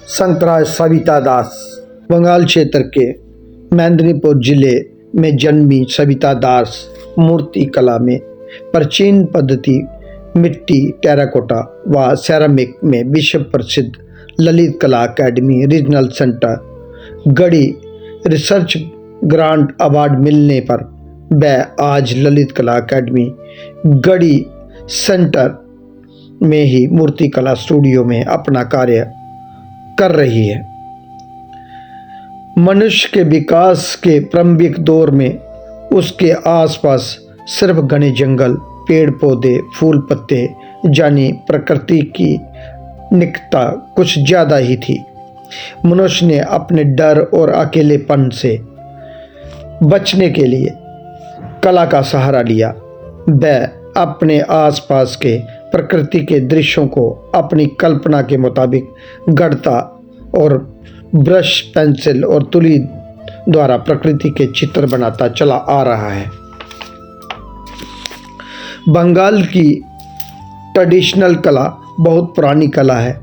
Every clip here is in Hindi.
संतराज सविता दास बंगाल क्षेत्र के मेदिनीपुर जिले में जन्मी सविता दास मूर्ति कला में प्राचीन पद्धति मिट्टी, टेराकोटा व सेरामिक में विश्व प्रसिद्ध ललित कला अकेडमी रीजनल सेंटर गढ़ी रिसर्च ग्रांट अवार्ड मिलने पर वह आज ललित कला अकेडमी गढ़ी सेंटर में ही मूर्ति कला स्टूडियो में अपना कार्य कर रही है। मनुष्य के विकास के प्रारंभिक दौर में उसके आसपास सिर्फ घने जंगल, पेड़ पौधे, फूल पत्ते यानी प्रकृति की निकटता कुछ ज़्यादा ही थी। मनुष्य ने अपने डर और अकेलेपन से बचने के लिए कला का सहारा लिया। वह अपने आसपास के प्रकृति के दृश्यों को अपनी कल्पना के मुताबिक गढ़ता और ब्रश, पेंसिल और तुली द्वारा प्रकृति के चित्र बनाता चला आ रहा है। बंगाल की ट्रेडिशनल कला बहुत पुरानी कला है।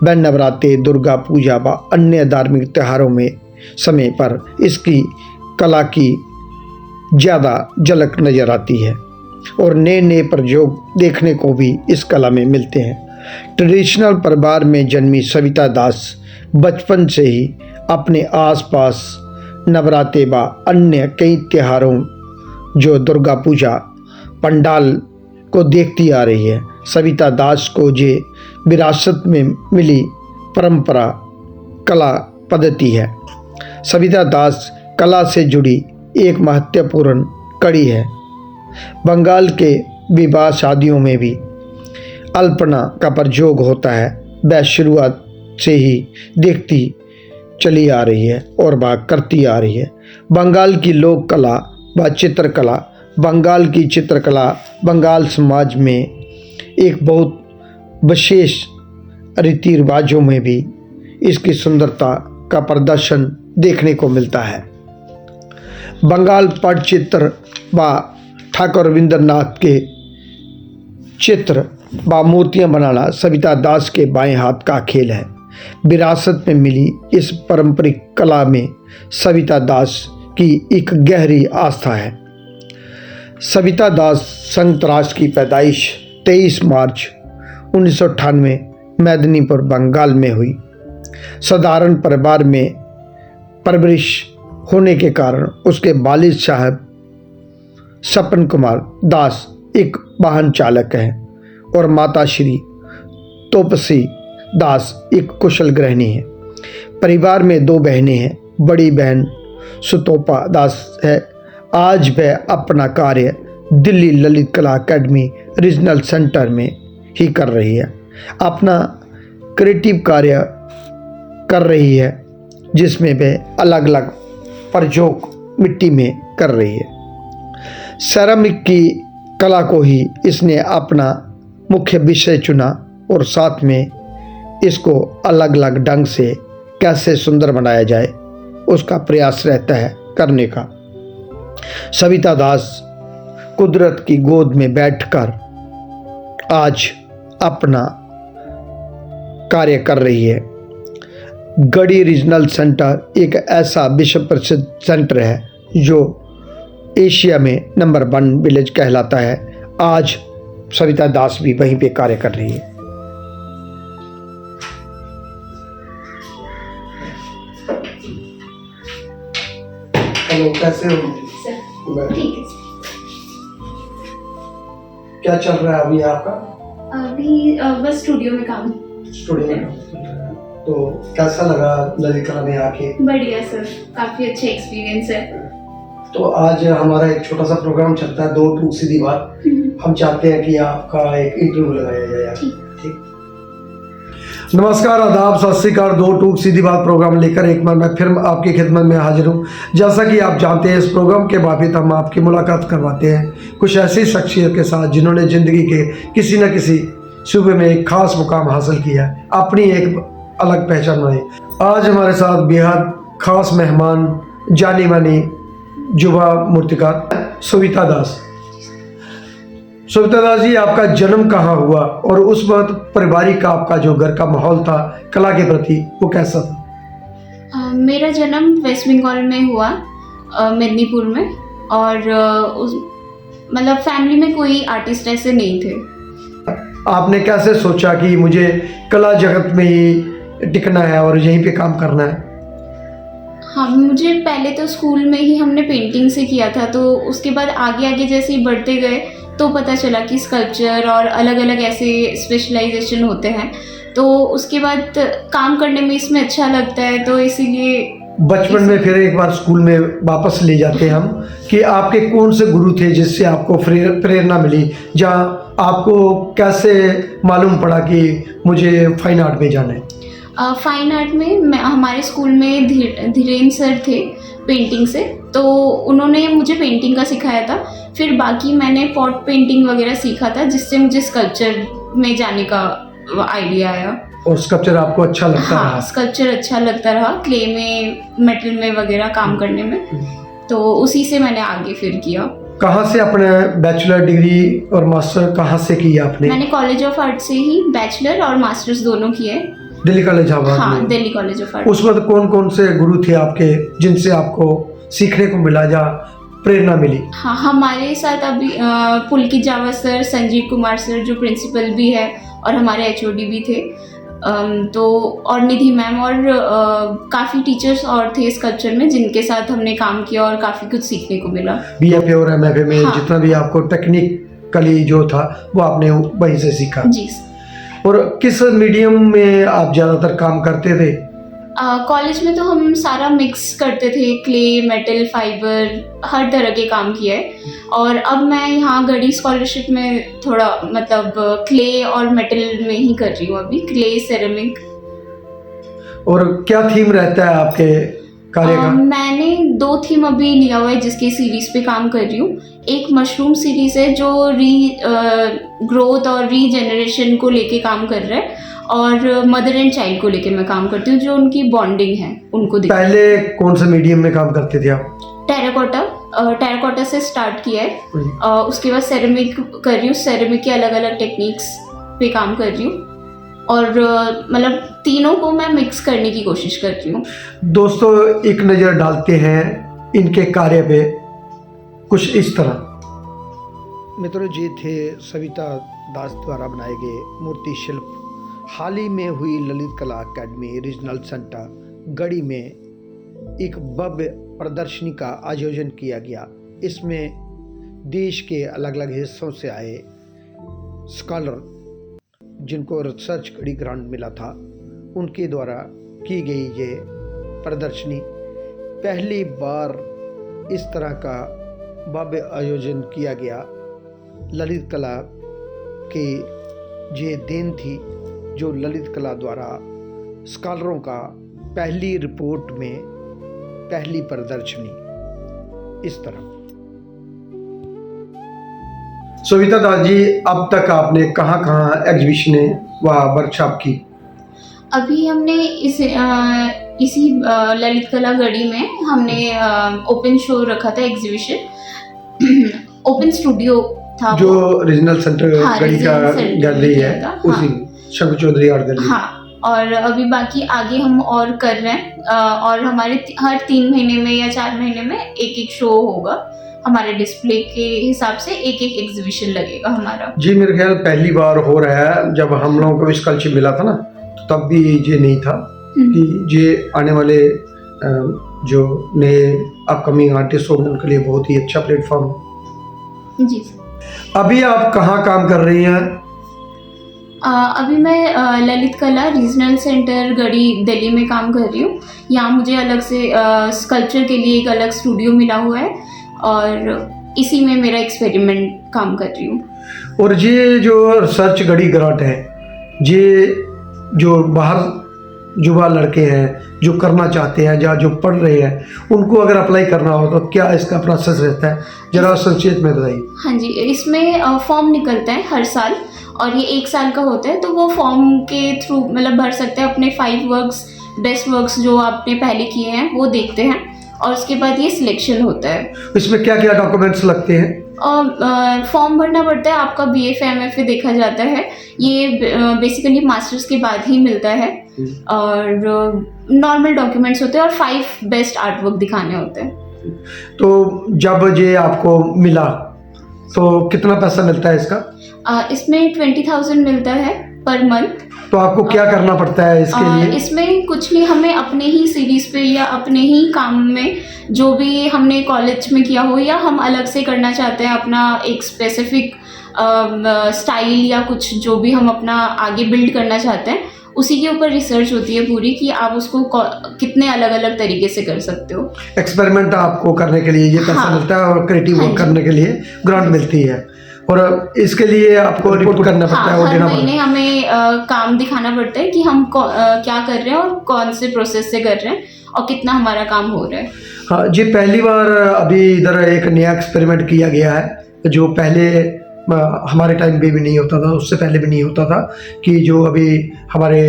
वह नवरात्रि, दुर्गा पूजा व अन्य धार्मिक त्योहारों में समय पर इसकी कला की ज़्यादा झलक नजर आती है और नए नए प्रयोग देखने को भी इस कला में मिलते हैं। ट्रेडिशनल परिवार में जन्मी सविता दास बचपन से ही अपने आसपास नवरात्रि व अन्य कई त्योहारों जो दुर्गा पूजा पंडाल को देखती आ रही है। सविता दास को ये विरासत में मिली परंपरा कला पद्धति है। सविता दास कला से जुड़ी एक महत्वपूर्ण कड़ी है। बंगाल के विवाह शादियों में भी अल्पना का प्रयोग होता है। वह शुरुआत से ही देखती चली आ रही है और वह करती आ रही है। बंगाल की लोक कला व चित्रकला, बंगाल की चित्रकला बंगाल समाज में एक बहुत विशेष रीति रिवाजों में भी इसकी सुंदरता का प्रदर्शन देखने को मिलता है। बंगाल पटचित्र व ठाकुर रविंद्रनाथ के चित्र व मूर्तियां बनाना सविता दास के बाएं हाथ का खेल है। विरासत में मिली इस पारंपरिक कला में सविता दास की एक गहरी आस्था है। सविता दास संयुक्त राष्ट्र की पैदाइश 23 मार्च 1998 मेदिनीपुर बंगाल में हुई। साधारण परिवार में परवरिश होने के कारण उसके वालिद साहब सपन कुमार दास एक वाहन चालक हैं और माता श्री तोपसी दास एक कुशल गृहिणी है। परिवार में 2 बहनें हैं। बड़ी बहन सुतोपा दास है। आज वह अपना कार्य दिल्ली ललित कला अकेडमी रीजनल सेंटर में ही कर रही है। अपना क्रिएटिव कार्य कर रही है जिसमें वह अलग अलग प्रयोग मिट्टी में कर रही है। सेरामिक की कला को ही इसने अपना मुख्य विषय चुना और साथ में इसको अलग अलग ढंग से कैसे सुंदर बनाया जाए उसका प्रयास रहता है करने का। सविता दास कुदरत की गोद में बैठकर आज अपना कार्य कर रही है। गढ़ी रीजनल सेंटर एक ऐसा विश्व प्रसिद्ध सेंटर है जो एशिया में नंबर 1 विलेज कहलाता है। आज सविता दास भी वहीं पे कार्य कर रही है। हेलो, कैसे हो? ठीक है। क्या चल रहा है अभी आपका? अभी बस स्टूडियो में काम। स्टूडियो में तो कैसा लगा ललित कला में आके? बढ़िया सर, काफी अच्छा एक्सपीरियंस है। तो आज हमारा एक छोटा सा प्रोग्राम चलता है 2 टूक सीधी बात। हम चाहते हैं कि आपका एक इंटरव्यू लगाया जाए। ठीक। नमस्कार, आदाब, सत श्री अकाल। 2 टूक सीधी बात प्रोग्राम लेकर एक बार मैं फिर आपकी खिदमत में हाजिर हूँ। जैसा कि आप जानते हैं, इस प्रोग्राम के बाबत हम आपकी मुलाकात करवाते हैं कुछ ऐसी शख्सियत के साथ जिन्होंने ज़िंदगी के किसी न किसी सूबे में एक खास मुकाम हासिल किया, अपनी एक अलग पहचान बनाई। आज हमारे साथ बेहद खास मेहमान, जानी मानी युवा मूर्तिकार सविता दास। सविता दास जी, आपका जन्म कहाँ हुआ और उस वक्त पारिवारिक आपका जो घर का माहौल था कला के प्रति वो कैसा था? मेरा जन्म वेस्ट बंगाल में हुआ, मेदिनीपुर में। और उस मतलब फैमिली में कोई आर्टिस्ट ऐसे नहीं थे। आपने कैसे सोचा कि मुझे कला जगत में ही टिकना है और यहीं पे काम करना है? हाँ, मुझे पहले तो स्कूल में ही हमने पेंटिंग से किया था, तो उसके बाद आगे आगे जैसे ही बढ़ते गए तो पता चला कि स्कल्पचर और अलग अलग ऐसे स्पेशलाइजेशन होते हैं, तो उसके बाद काम करने में इसमें अच्छा लगता है, तो इसीलिए बचपन में फिर एक बार स्कूल में वापस ले जाते हैं हम कि आपके कौन से गुरु थे जिससे आपको प्रेरणा मिली, जहाँ आपको कैसे मालूम पड़ा कि मुझे फाइन आर्ट में जाना है? फाइन आर्ट में हमारे स्कूल में धीरेन्द्र सर थे पेंटिंग से, तो उन्होंने मुझे पेंटिंग का सिखाया था। फिर बाकी मैंने पॉट पेंटिंग वगैरह सीखा था, जिससे मुझे स्कल्पचर में जाने का आइडिया आया। और स्कल्पचर आपको अच्छा लगता रहा? हाँ, स्कल्पचर अच्छा लगता रहा, क्ले में, मेटल में वगैरह काम करने में, तो उसी से मैंने आगे फिर किया। कहाँ से अपने बैचलर डिग्री और मास्टर कहाँ से किया आपने? मैंने कॉलेज ऑफ आर्ट से ही बैचलर और मास्टर्स दोनों किए। दिल्ली कॉलेज इलाहाबाद में? हाँ, दिल्ली कॉलेज ऑफ आर्ट। उस वक्त कौन कौन से गुरु थे आपके जिनसे आपको सीखने को मिला या प्रेरणा मिली? हाँ, हमारे साथ अभी पुलकित जावा सर, संजीव कुमार सर जो प्रिंसिपल भी है और हमारे एचओडी भी थे, तो और निधि मैम और काफ़ी टीचर्स और थे स्कल्पचर में जिनके साथ हमने काम किया और काफ़ी कुछ सीखने को मिला। बीएफए और एमएफए में हाँ। जितना भी आपको टेक्निकली जो था वो आपने वहीं से सीखा? जी। और किस मीडियम में आप ज़्यादातर काम करते थे? कॉलेज में तो हम सारा मिक्स करते थे, क्ले, मेटल, फाइबर, हर तरह के काम किए। और अब मैं यहाँ गढ़ी स्कॉलरशिप में थोड़ा मतलब क्ले और मेटल में ही कर रही हूँ अभी, क्ले, सेरेमिक। और क्या थीम रहता है आपके कार्य का? मैंने 2 थीम अभी लिया हुआ है जिसकी सीरीज पे काम कर रही हूँ। एक मशरूम सीरीज है जो ग्रोथ और रीजेनरेशन को लेके काम कर रहा है, और मदर एंड चाइल्ड को लेके मैं काम करती हूँ, जो उनकी बॉन्डिंग है उनको पहले कौन से मीडियम में काम करते थे आप? टेराकोटा से स्टार्ट किया है, उसके बाद सेरेमिक कर रही हूँ, सेरेमिक के अलग अलग टेक्निक्स पे काम कर रही हूँ, और मतलब तीनों को मैं मिक्स करने की कोशिश कर रही हूँ। दोस्तों, एक नज़र डालते हैं इनके कार्य पे कुछ इस तरह। मित्रों, जी थे सविता दास द्वारा बनाए गए मूर्ति शिल्प। हाल ही में हुई ललित कला अकेडमी रीजनल सेंटर गढ़ी में एक भव्य प्रदर्शनी का आयोजन किया गया। इसमें देश के अलग अलग हिस्सों से आए स्कॉलर जिनको रिसर्च गढ़ी ग्रांट मिला था, उनके द्वारा की गई ये प्रदर्शनी पहली बार इस तरह का भव्य आयोजन किया गया। ललित कला की ये देन थी जो ललित कला द्वारा स्कॉलरों का पहली रिपोर्ट में पहली प्रदर्शनी इस तरह। सविता दास जी, अब तक आपने कहाँ कहाँ एग्जीबिशनें व वर्कशॉप की? अभी हमने इसी ललित कला गढ़ी में हमने ओपन शो रखा था, एग्जीबिशन ओपन स्टूडियो था जो रीजनल सेंटर गढ़ी का गैलरी है, उसी शंकर चौधरी आर्ट गैलरी। हाँ, और अभी बाकी आगे हम और कर रहे हैं, और हमारे हर 3 महीने में या 4 महीने में एक शो होगा। हमारे डिस्प्ले के हिसाब से एक एग्जीबिशन लगेगा हमारा। जी, मेरे ख्याल पहली बार हो रहा है। जब हम लोगों को स्कॉलरशिप मिला था ना, तब भी ये नहीं था कि ये आने वाले जो नए अपकमिंग आर्टिस्ट होंगे उनके लिए बहुत ही अच्छा प्लेटफॉर्म। जी। अभी आप कहाँ काम कर रही हैं? अभी मैं ललित कला रीजनल सेंटर गढ़ी दिल्ली में काम कर रही हूँ। यहाँ मुझे अलग से स्कल्पचर के लिए एक अलग स्टूडियो मिला हुआ है, और इसी में मेरा एक्सपेरिमेंट काम कर रही हूँ। और ये जो रिसर्च गढ़ी ग्रांट है, ये जो बाहर युवा लड़के हैं जो करना चाहते हैं या जो पढ़ रहे हैं, उनको अगर अप्लाई करना हो तो क्या इसका प्रोसेस रहता है, जरा संक्षेप में बताइए। हाँ जी, इसमें फॉर्म निकलता है हर साल, और ये 1 साल का होता है, तो वो फॉर्म के थ्रू मतलब भर सकते हैं। अपने 5 वर्क्स, बेस्ट वर्क्स जो आपने पहले किए हैं वो देखते हैं, और उसके बाद ये सिलेक्शन होता है। इसमें क्या क्या डॉक्यूमेंट्स लगते हैं? फॉर्म भरना पड़ता है, आपका BFA MFA देखा जाता है, ये बेसिकली मास्टर्स के बाद ही मिलता है, और नॉर्मल डॉक्यूमेंट्स होते हैं और 5 बेस्ट आर्ट वर्क दिखाने होते हैं। तो जब ये आपको मिला तो कितना पैसा मिलता है इसका? इसमें 20,000 मिलता है पर मंथ। तो आपको क्या करना पड़ता है इसके लिए? इसमें कुछ नहीं, हमें अपने ही सीरीज पे या अपने ही काम में जो भी हमने कॉलेज में किया हो या हम अलग से करना चाहते हैं अपना एक स्पेसिफिक स्टाइल या कुछ जो भी हम अपना आगे बिल्ड करना चाहते हैं, उसी के ऊपर रिसर्च होती है पूरी कि आप उसको कितने अलग अलग तरीके से कर सकते हो। एक्सपेरिमेंट आपको करने के लिए ये पैसा मिलता है और क्रिएटिव वर्क करने के लिए ग्रांट मिलती है, और इसके लिए आपको रिपोर्ट करना पड़ता है। हर महीने हमें काम दिखाना पड़ता है कि हम क्या कर रहे हैं और कौन से प्रोसेस से कर रहे हैं और कितना हमारा काम हो रहा है। हाँ जी, पहली बार अभी इधर एक नया एक्सपेरिमेंट किया गया है जो पहले हमारे टाइम पे भी नहीं होता था, उससे पहले भी नहीं होता था, कि जो अभी हमारे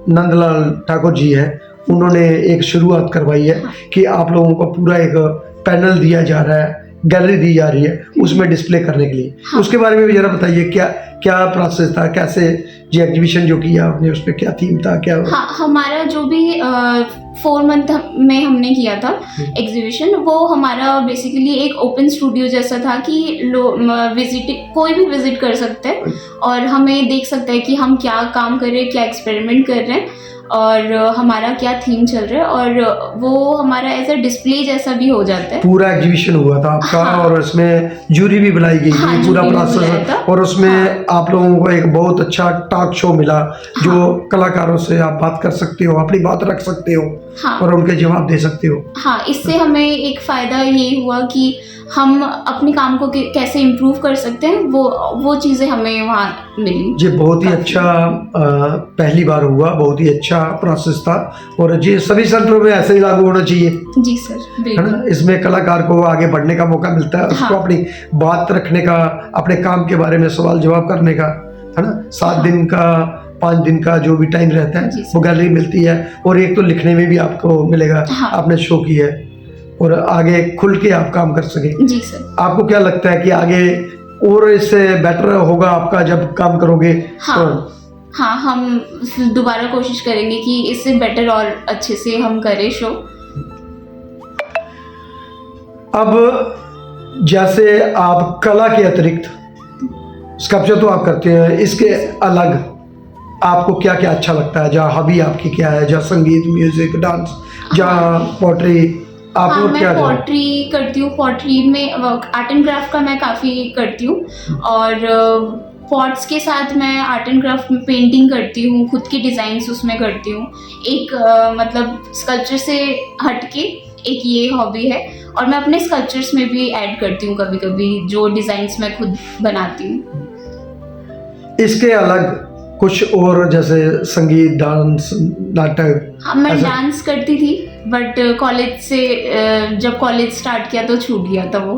नंदलाल ठाकुर जी हैं उन्होंने एक शुरुआत करवाई है कि आप लोगों को पूरा एक पैनल दिया जा रहा है, गैलरी दी जा रही है उसमें डिस्प्ले करने के लिए। उसके बारे में भी जरा बताइए, क्या क्या प्रोसेस था, कैसे ये एग्जीबिशन जो किया आपने उस पर क्या थीम था, क्या? हाँ, हमारा जो भी 4 मंथ में हमने किया था एग्जीबिशन, वो हमारा बेसिकली एक ओपन स्टूडियो जैसा था कि कोई भी विजिट कर सकता है और हमें देख सकता है कि हम क्या काम कर रहे हैं, क्या एक्सपेरिमेंट कर रहे हैं और हमारा क्या थीम चल रहा है, और वो हमारा ऐसा डिस्प्ले जैसा भी हो जाता है। पूरा एग्जीबिशन हुआ था आपका। हाँ। और उसमें जूरी भी बुलाई गई थी, पूरा प्रोसेस, और उसमें आप लोगों को एक बहुत अच्छा टॉक शो मिला जो कलाकारों से आप बात कर सकते हो, अपनी बात रख सकते हो और उनके जवाब दे सकते हो। हाँ, इससे हमें एक फ़ायदा ये हुआ कि हम अपने काम को कैसे इम्प्रूव कर सकते हैं, वो चीज़ें हमें वहाँ मिली। जी, बहुत ही अच्छा पहली बार हुआ, बहुत ही अच्छा प्रोसेस था, और जी सभी सेंटरों में ऐसे ही लागू होना चाहिए। जी सर, है ना? इसमें कलाकार को आगे बढ़ने का मौका मिलता है, उसको अपनी बात रखने का, अपने काम के बारे में सवाल जवाब करने का, है ना? 7 दिन का 5 दिन का जो भी टाइम रहता है वो गैलरी मिलती है, और एक तो लिखने में भी आपको मिलेगा। आपने शो किया है और आगे खुल के आप काम कर सके। जी सर। आपको क्या लगता है कि आगे और इससे बेटर होगा आपका जब काम करोगे? हाँ, हाँ, हम दोबारा कोशिश करेंगे कि इससे बेटर और अच्छे से हम करें शो। अब जैसे आप कला के अतिरिक्त स्कल्पचर तो आप करते हैं, इसके अलग आपको क्या क्या अच्छा लगता है? जहाँ हॉबी आपकी क्या है? जहाँ संगीत, म्यूजिक, डांस, जहाँ पोट्री, आप? हाँ, मैं पोट्री करती हूँ। पोट्री में आर्ट एंड क्राफ्ट का मैं काफ़ी करती हूँ, और पॉट्स के साथ मैं आर्ट एंड क्राफ्ट में पेंटिंग करती हूँ, खुद की डिज़ाइंस उसमें करती हूँ। एक मतलब स्कल्पचर से हटके एक ये हॉबी है, और मैं अपने स्कल्पचर्स में भी ऐड करती हूँ कभी कभी जो डिज़ाइंस मैं खुद बनाती हूँ। इसके अलग कुछ और, जैसे संगीत, डांस, नाटक? हाँ, मैं डांस करती थी, बट कॉलेज से जब कॉलेज स्टार्ट किया तो छूट गया था वो।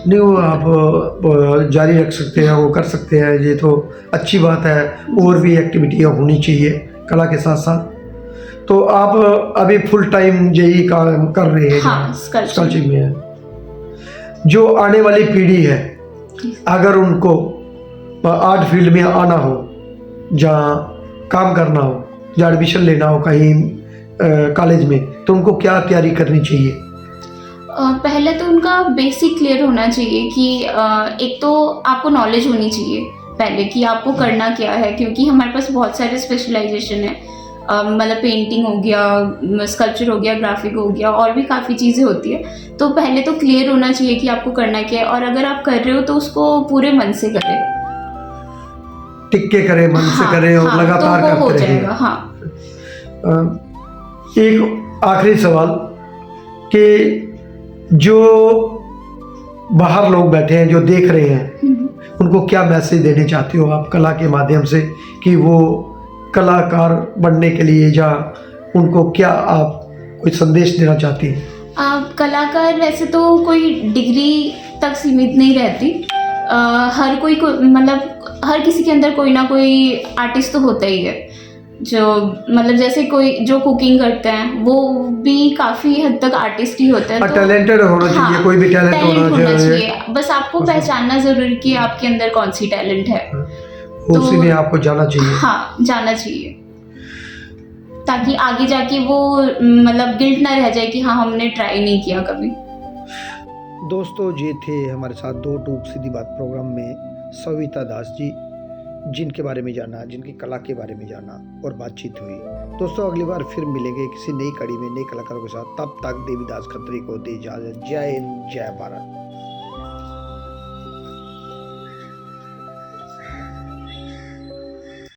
नहीं, वो आप जारी रख सकते हैं, वो कर सकते हैं, ये तो अच्छी बात है। और भी एक्टिविटियाँ होनी चाहिए कला के साथ साथ। तो आप अभी फुल टाइम यही काम कर रहे हैं? हाँ, स्कल्पचर में है। जो आने वाली पीढ़ी है, अगर उनको आर्ट फील्ड में आना हो, जहाँ काम करना हो, या एडमिशन लेना हो कहीं कॉलेज में, तो उनको क्या तैयारी करनी चाहिए? पहले तो उनका बेसिक क्लियर होना चाहिए कि एक तो आपको नॉलेज होनी चाहिए पहले कि आपको करना क्या है, क्योंकि हमारे पास बहुत सारे स्पेशलाइजेशन है। मतलब पेंटिंग हो गया, स्कल्पचर हो गया, ग्राफिक हो गया, और भी काफ़ी चीज़ें होती है। तो पहले तो क्लियर होना चाहिए कि आपको करना क्या है, और अगर आप कर रहे हो तो उसको पूरे मन से करें, टिक के करें, मन से करें, और लगातार तो करते रहें। हाँ। एक आखिरी सवाल कि जो बाहर लोग बैठे हैं, जो देख रहे हैं, उनको क्या मैसेज देने चाहते हो आप कला के माध्यम से, कि वो कलाकार बनने के लिए, या उनको क्या आप कोई संदेश देना चाहती हैं? कलाकार वैसे तो कोई डिग्री तक सीमित नहीं रहती। हर कोई मतलब हर किसी के अंदर कोई ना कोई आर्टिस्ट तो होता ही है। जो मतलब जैसे कोई जो कुकिंग करते हैं वो भी काफ़ी हद तक आर्टिस्ट ही होता है, तो टैलेंटेड होना चाहिए, हाँ, कोई भी टैलेंट टैलेंट होना होना चाहिए। चाहिए। बस आपको पहचानना ज़रूरी कि आपके अंदर कौन सी टैलेंट है। उसी में आपको जाना चाहिए। हाँ, जाना चाहिए, ताकि आगे जाके वो मतलब गिल्ट ना रह जाए कि हाँ हमने ट्राई नहीं किया कभी। दोस्तों, ये थे हमारे साथ दो टूक सीधी बात प्रोग्राम में सविता दास जी, जिनके बारे में जाना, जिनकी कला के बारे में जाना और बातचीत हुई। दोस्तों, अगली बार फिर मिलेंगे किसी नई कड़ी में नए कलाकारों के साथ। तब तक देवीदास खत्री को दे इजाजत। जय हिंद, जय भारत।